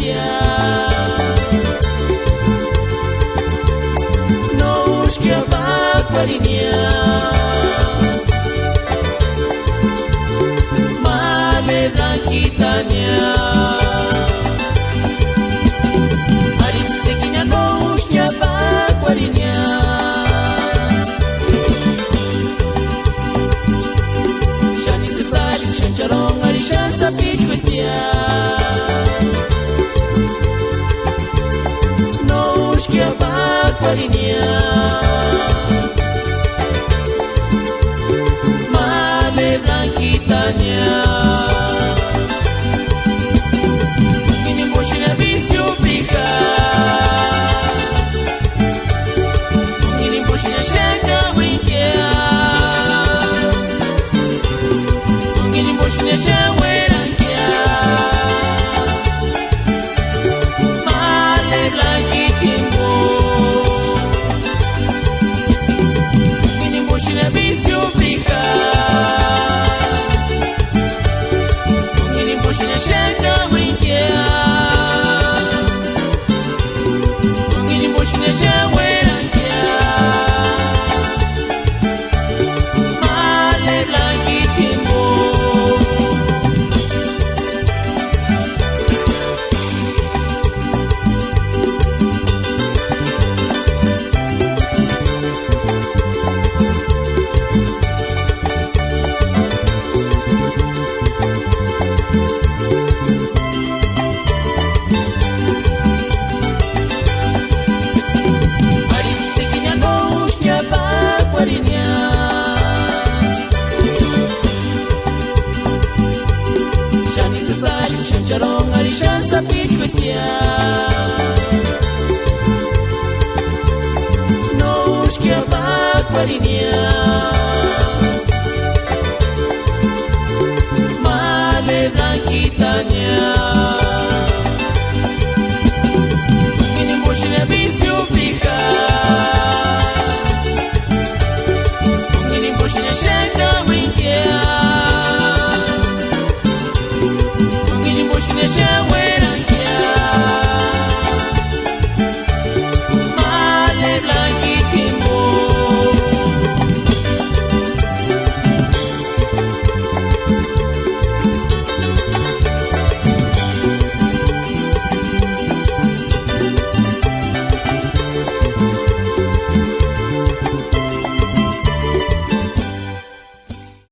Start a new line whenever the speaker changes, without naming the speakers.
Christian. Nos que va Guarinia Male Blanquitania Arim Seguinha nos que va Guarinia Já necessário Chancharon Arishan Sapit Christian. Male Blanquitania Ini moshina bisyo pika Ini moshina shaka winkea Ini moshina shawerankea Male Blanquitimbo Chancharon Arishan Sapit Christian.